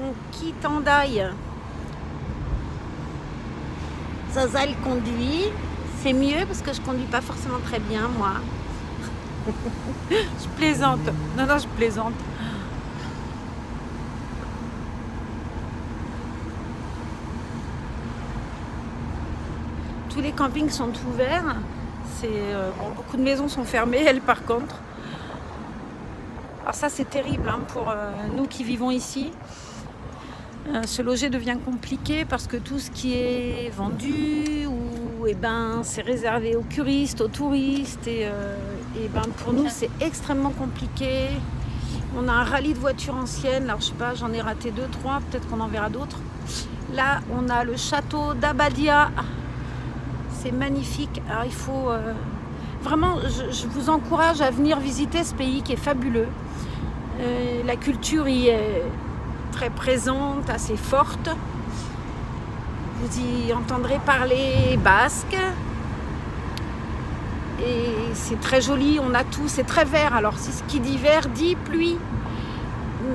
on quitte Hendaye. Zaza, elle conduit. C'est mieux parce que je conduis pas forcément très bien, moi. Je plaisante. Non, je plaisante. Tous les campings sont ouverts. Beaucoup de maisons sont fermées, elles par contre. Alors ça c'est terrible pour nous qui vivons ici. Se loger devient compliqué parce que tout ce qui est vendu c'est réservé aux curistes, aux touristes et pour nous c'est extrêmement compliqué. On a un rallye de voitures anciennes, alors je sais pas, j'en ai raté 2, 3, peut-être qu'on en verra d'autres. Là on a le château d'Abadia. C'est magnifique. Alors il faut vraiment, je vous encourage à venir visiter ce pays qui est fabuleux. La culture y est très présente, assez forte. Vous y entendrez parler basque. Et c'est très joli, on a tout, c'est très vert. Alors si ce qui dit vert dit pluie.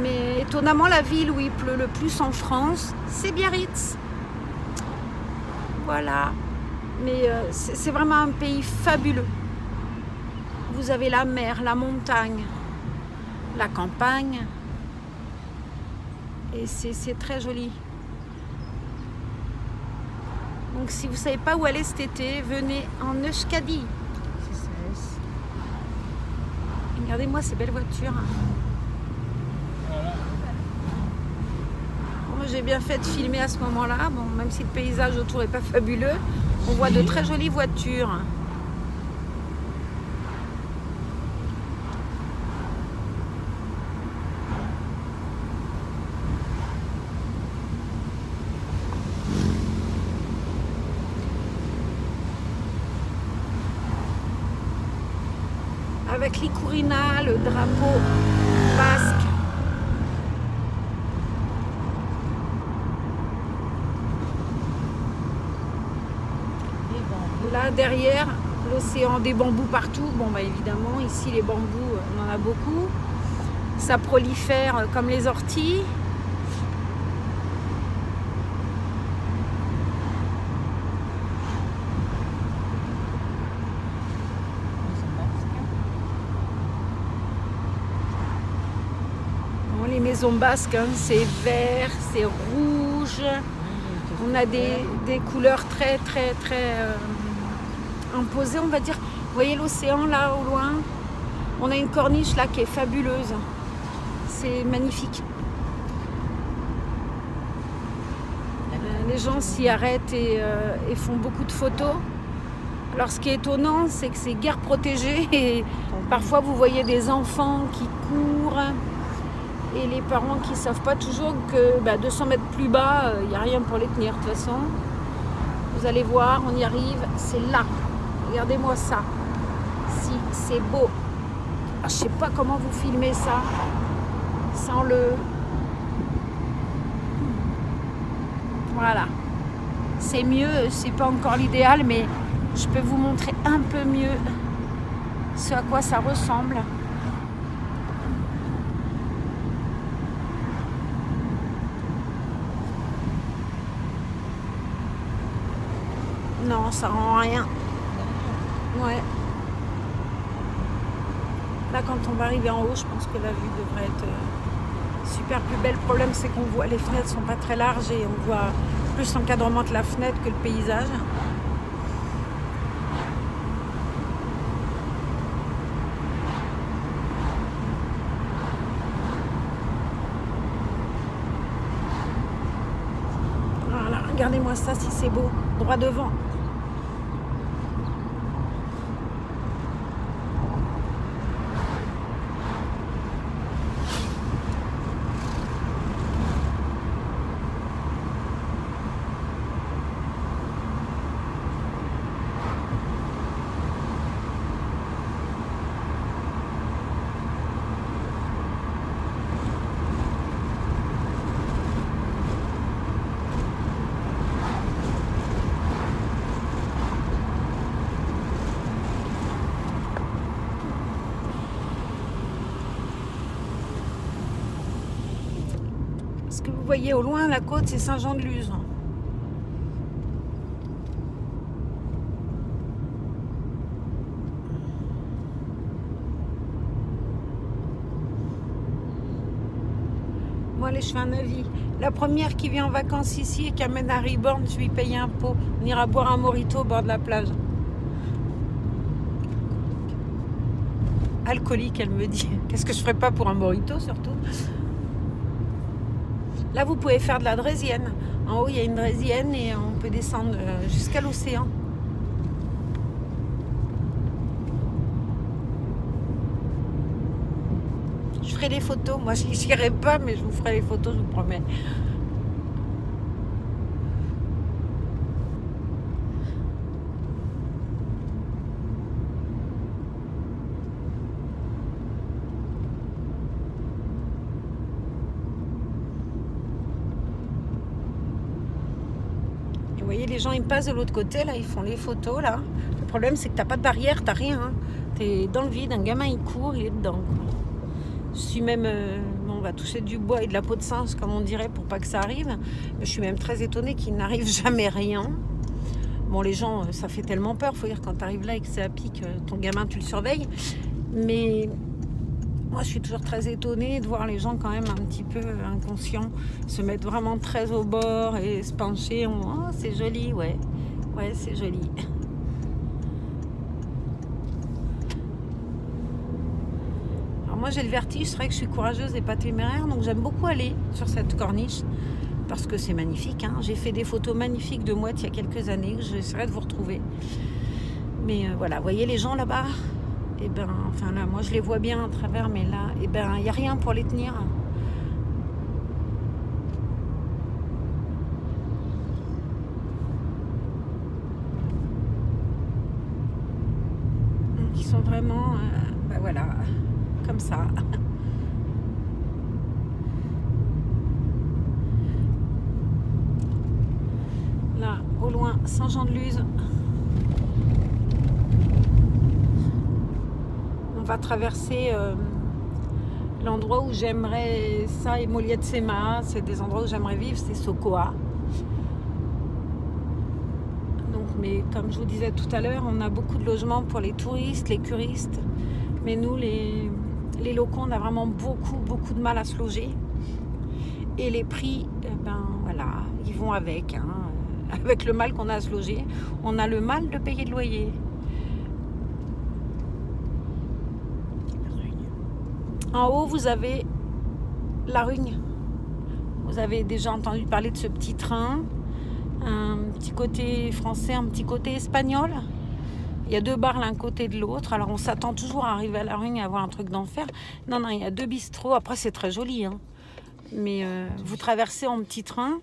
Mais étonnamment, la ville où il pleut le plus en France, c'est Biarritz. Voilà. Mais c'est vraiment un pays fabuleux. Vous avez la mer, la montagne, la campagne. Et c'est très joli. Donc si vous ne savez pas où aller cet été, venez en Euskadi. Regardez-moi ces belles voitures. Bon, moi j'ai bien fait de filmer à ce moment-là. Bon, même si le paysage autour n'est pas fabuleux, on voit de très jolies voitures. Avec l'Ikurina, le drapeau basque. Là derrière, l'océan, des bambous partout. Bon bah évidemment, ici les bambous, on en a beaucoup. Ça prolifère comme les orties. Les maisons basques, c'est vert, c'est rouge. On a des couleurs très très très imposées, on va dire. Vous voyez l'océan là au loin? On a une corniche là qui est fabuleuse. C'est magnifique. Les gens s'y arrêtent et font beaucoup de photos. Alors ce qui est étonnant, c'est que c'est guère protégé et parfois vous voyez des enfants qui courent. Et les parents qui ne savent pas toujours que 200 mètres plus bas, il n'y a rien pour les tenir. De toute façon, vous allez voir, on y arrive, c'est là. Regardez-moi ça. Si, c'est beau. Je ne sais pas comment vous filmez ça sans le... Voilà. C'est mieux, c'est pas encore l'idéal, mais je peux vous montrer un peu mieux ce à quoi ça ressemble. Non, ça rend rien. Ouais. Là, quand on va arriver en haut, je pense que la vue devrait être super plus belle. Le problème, c'est qu'on voit les fenêtres sont pas très larges et on voit plus l'encadrement de la fenêtre que le paysage. Voilà, regardez-moi ça si c'est beau, droit devant. Ce que vous voyez au loin, la côte, c'est Saint-Jean-de-Luz. Moi, allez, je fais un avis. La première qui vient en vacances ici et qui amène à Riborn, je lui paye un pot. On ira boire un mojito au bord de la plage. Alcoolique, elle me dit. Qu'est-ce que je ferais pas pour un mojito, surtout? Là, vous pouvez faire de la draisienne. En haut, il y a une draisienne et on peut descendre jusqu'à l'océan. Je ferai des photos. Moi, je n'irai pas, mais je vous ferai les photos, je vous promets. Et vous voyez, les gens, ils passent de l'autre côté, là, ils font les photos, là. Le problème, c'est que t'as pas de barrière, t'as rien. Hein. T'es dans le vide, un gamin, il court, il est dedans, quoi. Je suis même... bon, on va toucher du bois et de la peau de singe, comme on dirait, pour pas que ça arrive. Mais je suis même très étonnée qu'il n'arrive jamais rien. Bon, les gens, ça fait tellement peur. Faut dire, quand tu arrives là et que c'est à pic, ton gamin, tu le surveilles. Mais moi, je suis toujours très étonnée de voir les gens quand même un petit peu inconscients se mettre vraiment très au bord et se pencher. Oh, c'est joli, ouais. Ouais, c'est joli. Moi j'ai le vertige, c'est vrai que je suis courageuse et pas téméraire, donc j'aime beaucoup aller sur cette corniche parce que c'est magnifique. Hein. J'ai fait des photos magnifiques de Mouette il y a quelques années, que j'essaierai de vous retrouver. Mais voilà, vous voyez les gens là-bas, et ben, enfin là, moi je les vois bien à travers, mais là, et ben, il n'y a rien pour les tenir. Donc, ils sont vraiment, ben voilà, comme ça. Là, au loin, Saint-Jean-de-Luz. On va traverser l'endroit où j'aimerais, ça et Moliette-Sema, c'est des endroits où j'aimerais vivre, c'est Sokoa. Donc, mais comme je vous disais tout à l'heure, on a beaucoup de logements pour les touristes, les curistes. Mais nous, les locaux, on a vraiment beaucoup de mal à se loger. Et les prix, ben voilà, ils vont avec. Hein. Avec le mal qu'on a à se loger, on a le mal de payer le loyer. En haut, vous avez la Rugne. Vous avez déjà entendu parler de ce petit train. Un petit côté français, un petit côté espagnol. Il y a deux bars l'un côté de l'autre. Alors on s'attend toujours à arriver à la Rugne et à avoir un truc d'enfer. Non, il y a deux bistrots. Après, c'est très joli. Hein. Mais vous traversez en petit train.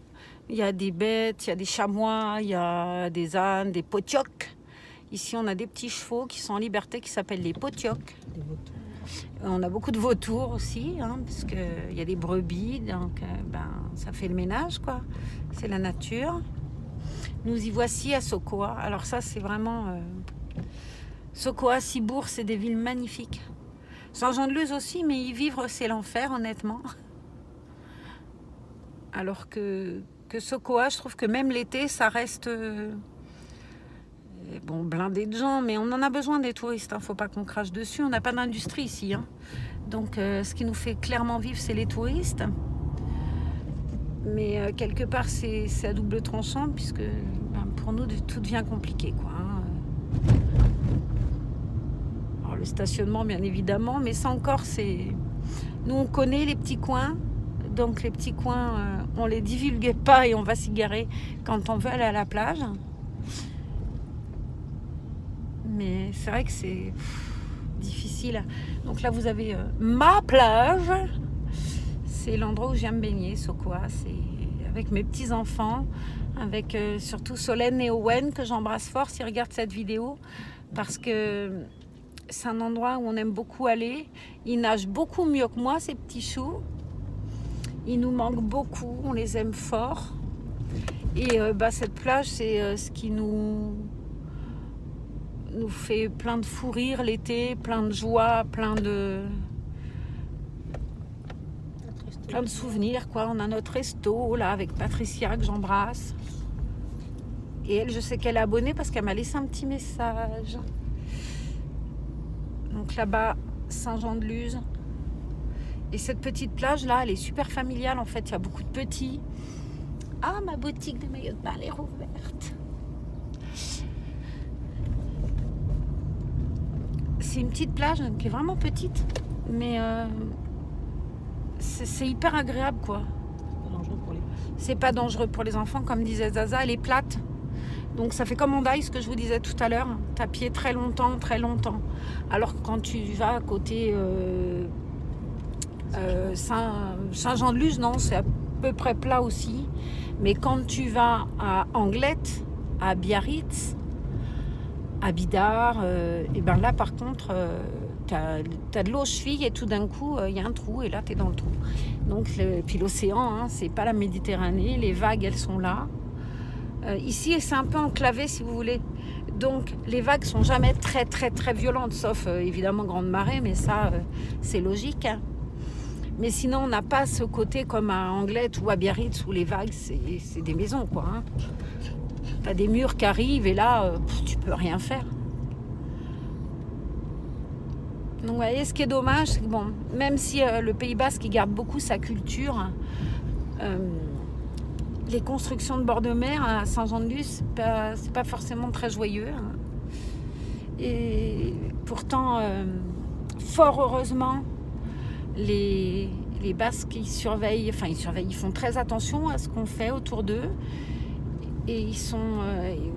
Il y a des bêtes, il y a des chamois, il y a des ânes, des potiocs. Ici, on a des petits chevaux qui sont en liberté, qui s'appellent les potiocs. On a beaucoup de vautours aussi, hein, parce qu'il y a des brebis, donc ben, ça fait le ménage, quoi. C'est la nature. Nous y voici à Sokoa. Alors ça, c'est vraiment... Sokoa, Cibourg, c'est des villes magnifiques. Saint-Jean-de-Luz aussi, mais y vivre, c'est l'enfer, honnêtement. Alors que Sokoa, je trouve que même l'été, ça reste bon, blindé de gens, mais on en a besoin des touristes, hein, faut pas qu'on crache dessus, on n'a pas d'industrie ici. Hein. Donc ce qui nous fait clairement vivre, c'est les touristes. Mais quelque part, c'est à double tranchant, puisque ben, pour nous, tout devient compliqué, quoi. Hein. Alors, le stationnement, bien évidemment, mais ça encore, c'est... Nous, on connaît les petits coins. Donc les petits coins, on les divulgue pas et on va s'y garer quand on veut aller à la plage. Mais c'est vrai que c'est difficile. Donc là, vous avez ma plage. C'est l'endroit où j'aime baigner, Sokoa. C'est avec mes petits-enfants, avec surtout Solène et Owen, que j'embrasse fort s'ils regardent cette vidéo. Parce que c'est un endroit où on aime beaucoup aller. Ils nagent beaucoup mieux que moi, ces petits choux. Ils nous manquent beaucoup, on les aime fort. Et bah, cette plage, c'est ce qui nous fait plein de fou rire l'été, plein de joie, plein de... Plein de souvenirs, quoi. On a notre resto, là, avec Patricia, que j'embrasse. Et elle, je sais qu'elle est abonnée parce qu'elle m'a laissé un petit message. Donc là-bas, Saint-Jean-de-Luz. Et cette petite plage-là, elle est super familiale, en fait. Il y a beaucoup de petits. Ah, ma boutique de maillots de bain, elle est rouverte. C'est une petite plage qui est vraiment petite. Mais c'est hyper agréable, quoi. C'est pas dangereux pour les enfants, comme disait Zaza, elle est plate. Donc ça fait comme en Daï, ce que je vous disais tout à l'heure. T'as pied très longtemps, très longtemps. Alors que quand tu vas à côté Saint-Jean-de-Luz, non, c'est à peu près plat aussi. Mais quand tu vas à Anglette, à Biarritz, à Bidart, et ben là par contre, t'as de l'eau aux chevilles et tout d'un coup, il y a un trou et là t'es dans le trou. Donc, puis l'océan, hein, c'est pas la Méditerranée, les vagues elles sont là. Ici c'est un peu enclavé si vous voulez. Donc les vagues sont jamais très très très violentes, sauf évidemment grande marée, mais ça c'est logique. Hein. Mais sinon on n'a pas ce côté comme à Anglette ou à Biarritz où les vagues c'est des maisons, quoi. Hein. T'as des murs qui arrivent et là tu peux rien faire. Donc vous voyez, ce qui est dommage, c'est que bon, même si le Pays Basque il garde beaucoup sa culture, les constructions de bord de mer à Saint-Jean-de-Luz, c'est pas forcément très joyeux. Hein. Et pourtant, fort heureusement, les Basques ils surveillent, ils font très attention à ce qu'on fait autour d'eux. Et ils sont,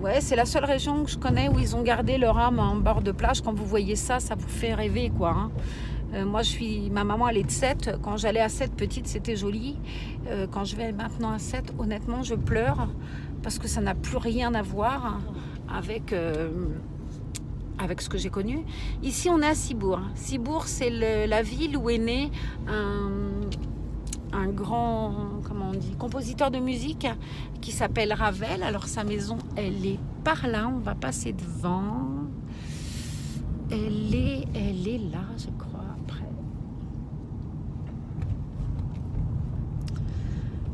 ouais, c'est la seule région que je connais où ils ont gardé leur âme en bord de plage. Quand vous voyez ça, ça vous fait rêver, quoi. Hein. Moi, ma maman, elle est de Sète. Quand j'allais à Sète petite, c'était joli. Quand je vais maintenant à Sète, honnêtement, je pleure parce que ça n'a plus rien à voir avec ce que j'ai connu. Ici, on est à Cibourg. Cibourg, c'est la ville où est né un grand, comment on dit, compositeur de musique qui s'appelle Ravel. Alors sa maison, elle est par là, on va passer devant. Elle est là, je crois, après.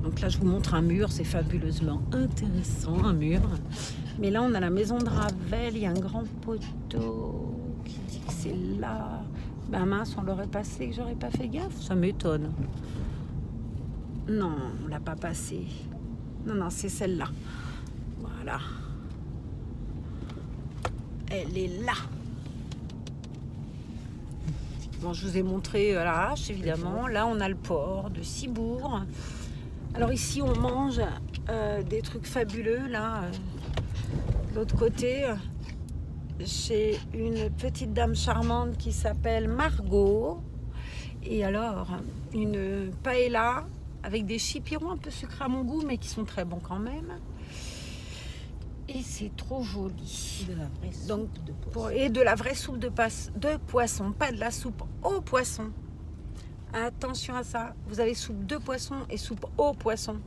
Donc là, je vous montre un mur, c'est fabuleusement intéressant, un mur. Mais là, on a la maison de Ravel, il y a un grand poteau qui dit que c'est là. Ben mince, on l'aurait passé, que j'aurais pas fait gaffe, ça m'étonne. Non, on l'a pas passé. Non, c'est celle-là. Voilà. Elle est là. Bon, je vous ai montré à l'arrache, évidemment. Là, on a le port de Cibourg. Alors ici, on mange des trucs fabuleux. Là, de l'autre côté, chez une petite dame charmante qui s'appelle Margot. Et alors, une paella avec des chipirons un peu sucrés à mon goût, mais qui sont très bons quand même. Et c'est trop joli. Et de la vraie soupe de poisson, pas de la soupe au poisson. Attention à ça. Vous avez soupe de poisson et soupe au poisson.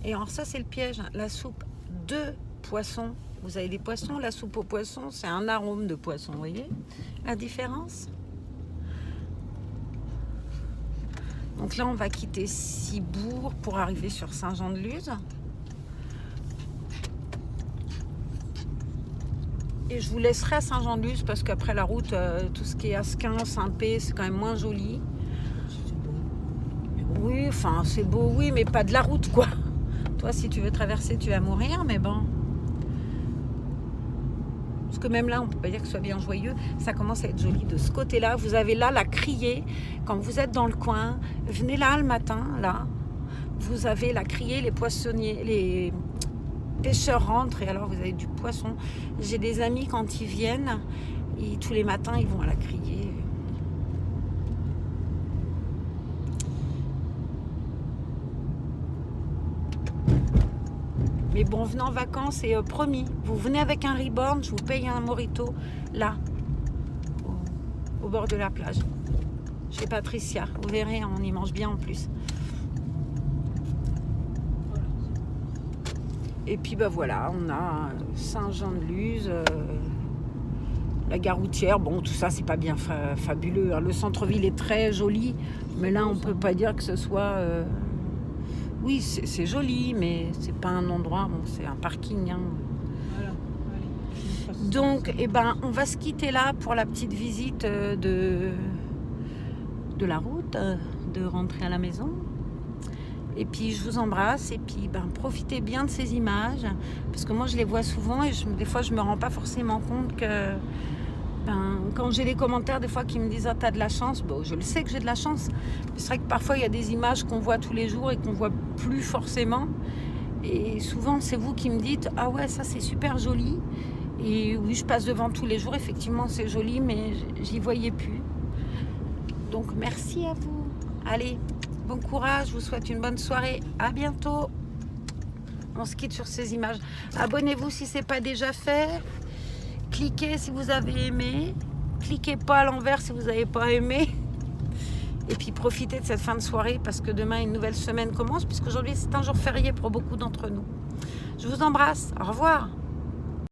Et alors ça, c'est le piège. La soupe de poisson. Vous avez des poissons, la soupe au poisson, c'est un arôme de poisson. Vous voyez la différence ? Donc là, on va quitter Cibourg pour arriver sur Saint-Jean-de-Luz. Et je vous laisserai à Saint-Jean-de-Luz parce qu'après la route, tout ce qui est Asquin, Saint-Pé, c'est quand même moins joli. Oui, enfin, c'est beau, oui, mais pas de la route, quoi. Toi, si tu veux traverser, tu vas mourir, mais bon. Parce que même là, on ne peut pas dire que ce soit bien joyeux. Ça commence à être joli de ce côté-là. Vous avez là la criée. Quand vous êtes dans le coin, venez là le matin, là. Vous avez la criée, les poissonniers, les pêcheurs rentrent et alors vous avez du poisson. J'ai des amis quand ils viennent, et tous les matins, ils vont à la criée. Mais bon, venez en vacances et promis, vous venez avec un reborn, je vous paye un mojito là, au bord de la plage. Chez Patricia, vous verrez, on y mange bien en plus. Et puis bah voilà, on a Saint-Jean-de-Luz, la gare routière. Bon, tout ça, c'est pas bien fabuleux. Hein. Le centre-ville est très joli, Mais là, on peut pas dire que ce soit... Oui, c'est joli, mais c'est pas un endroit, bon, c'est un parking. Hein. Voilà, allez. Donc, eh ben, on va se quitter là pour la petite visite de la route, de rentrer à la maison. Et puis, je vous embrasse. Et puis, ben, profitez bien de ces images. Parce que moi, je les vois souvent et des fois, je me rends pas forcément compte que... Ben, quand j'ai des commentaires des fois qui me disent « Ah, t'as de la chance », bon, je le sais que j'ai de la chance. Mais c'est vrai que parfois, il y a des images qu'on voit tous les jours et qu'on voit plus forcément. Et souvent, c'est vous qui me dites « Ah ouais, ça, c'est super joli ». Et oui, je passe devant tous les jours. Effectivement, c'est joli, mais j'y voyais plus. Donc, merci à vous. Allez, bon courage. Je vous souhaite une bonne soirée. À bientôt. On se quitte sur ces images. Abonnez-vous si ce n'est pas déjà fait. Cliquez si vous avez aimé. Cliquez pas à l'envers si vous n'avez pas aimé. Et puis profitez de cette fin de soirée parce que demain une nouvelle semaine commence puisqu'aujourd'hui c'est un jour férié pour beaucoup d'entre nous. Je vous embrasse. Au revoir.